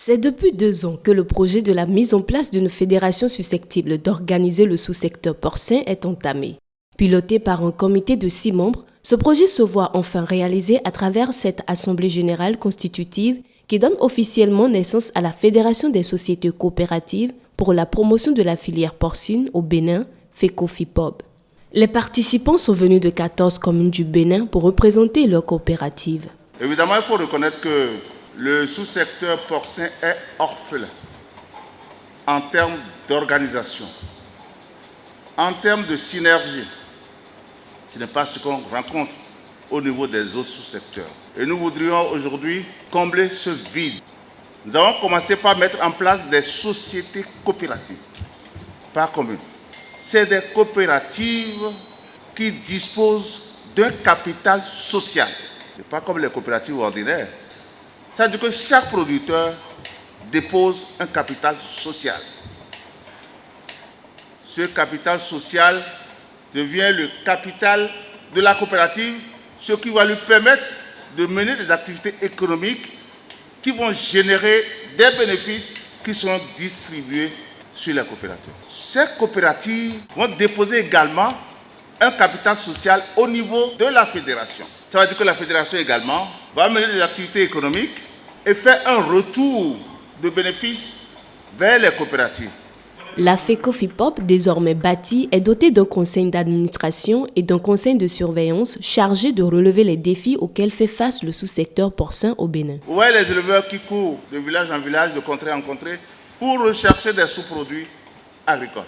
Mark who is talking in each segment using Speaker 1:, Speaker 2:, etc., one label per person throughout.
Speaker 1: C'est depuis 2 ans que le projet de la mise en place d'une fédération susceptible d'organiser le sous-secteur porcin est entamé. Piloté par un comité de 6 membres, ce projet se voit enfin réalisé à travers cette assemblée générale constitutive qui donne officiellement naissance à la Fédération des sociétés coopératives pour la promotion de la filière porcine au Bénin, FECOFIPOB. Les participants sont venus de 14 communes du Bénin pour représenter leur coopérative.
Speaker 2: Évidemment, il faut reconnaître que le sous-secteur porcin est orphelin en termes d'organisation, en termes de synergie. Ce n'est pas ce qu'on rencontre au niveau des autres sous-secteurs. Et nous voudrions aujourd'hui combler ce vide. Nous avons commencé par mettre en place des sociétés coopératives par commune. C'est des coopératives qui disposent d'un capital social. Ce n'est pas comme les coopératives ordinaires. Ça veut dire que chaque producteur dépose un capital social. Ce capital social devient le capital de la coopérative, ce qui va lui permettre de mener des activités économiques qui vont générer des bénéfices qui seront distribués sur les coopérateurs. Ces coopératives vont déposer également un capital social au niveau de la fédération. Ça veut dire que la fédération également va mener des activités économiques et faire un retour de bénéfices vers les coopératives.
Speaker 1: La FECOFIPOB, désormais bâtie, est dotée d'un conseil d'administration et d'un conseil de surveillance chargé de relever les défis auxquels fait face le sous-secteur porcin au Bénin.
Speaker 2: Vous voyez les éleveurs qui courent de village en village, de contrée en contrée, pour rechercher des sous-produits agricoles.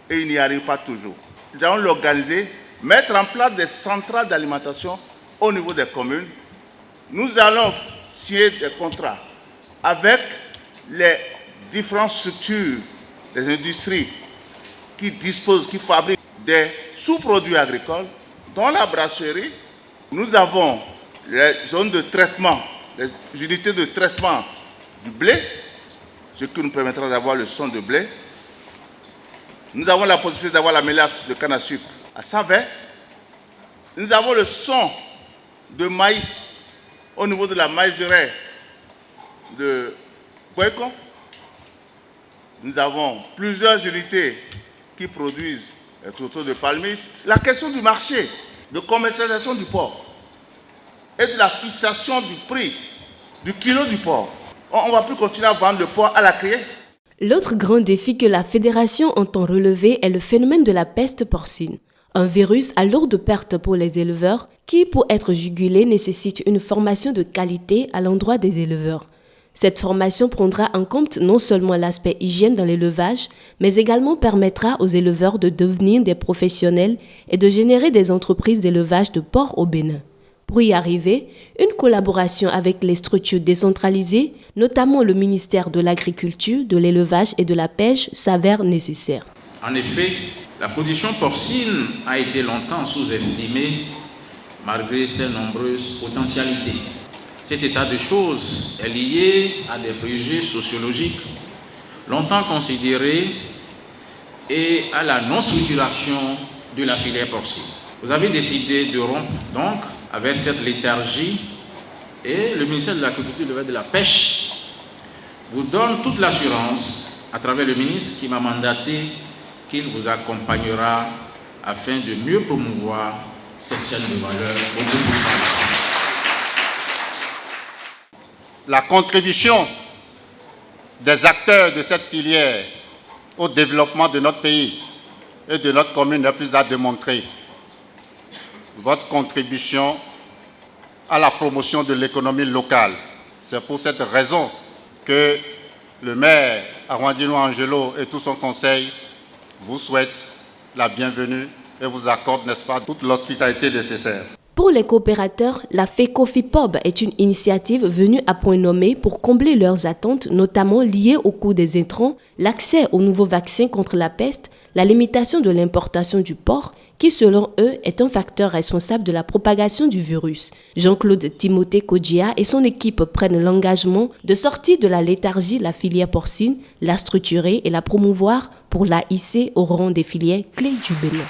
Speaker 2: Et ils n'y arrivent pas toujours. Nous allons l'organiser, mettre en place des centrales d'alimentation au niveau des communes. Nous allons signer des contrats avec les différentes structures des industries qui disposent, qui fabriquent des sous-produits agricoles, dont la brasserie. Nous avons les zones de traitement, les unités de traitement du blé, ce qui nous permettra d'avoir le son de blé. Nous avons la possibilité d'avoir la mélasse de canne à sucre à 120. Nous avons le son de maïs au niveau de la maïzeraie de Boycon. Nous avons plusieurs unités qui produisent les tourteaux de palmis. La question du marché, de commercialisation du porc et de la fixation du prix du kilo du porc. On ne va plus continuer à vendre le porc à la criée.
Speaker 1: L'autre grand défi que la fédération entend relever est le phénomène de la peste porcine. Un virus à lourde perte pour les éleveurs qui, pour être jugulé, nécessite une formation de qualité à l'endroit des éleveurs. Cette formation prendra en compte non seulement l'aspect hygiène dans l'élevage, mais également permettra aux éleveurs de devenir des professionnels et de générer des entreprises d'élevage de porc au Bénin. Pour y arriver, une collaboration avec les structures décentralisées, notamment le ministère de l'Agriculture, de l'Élevage et de la Pêche, s'avère nécessaire.
Speaker 3: En effet, la production porcine a été longtemps sous-estimée malgré ses nombreuses potentialités. Cet état de choses est lié à des préjugés sociologiques longtemps considérés et à la non-structuration de la filière porcine. Vous avez décidé de rompre donc avec cette léthargie et le ministère de l'Agriculture et de la Pêche vous donne toute l'assurance à travers le ministre qui m'a mandaté qu'il vous accompagnera afin de mieux promouvoir cette chaîne de valeur au bout.
Speaker 4: La contribution des acteurs de cette filière au développement de notre pays et de notre commune n'est plus à démontrer. Votre contribution à la promotion de l'économie locale. C'est pour cette raison que le maire Arwandino Angelo et tout son conseil vous souhaitent la bienvenue et vous accordent, n'est-ce pas, toute l'hospitalité nécessaire.
Speaker 1: Pour les coopérateurs, la FECOFIPOB est une initiative venue à point nommé pour combler leurs attentes, notamment liées au coût des intrants, l'accès aux nouveaux vaccins contre la peste, la limitation de l'importation du porc, qui selon eux est un facteur responsable de la propagation du virus. Jean-Claude Timothée Kodjia et son équipe prennent l'engagement de sortir de la léthargie la filière porcine, la structurer et la promouvoir pour la hisser au rang des filières clés du Bénin.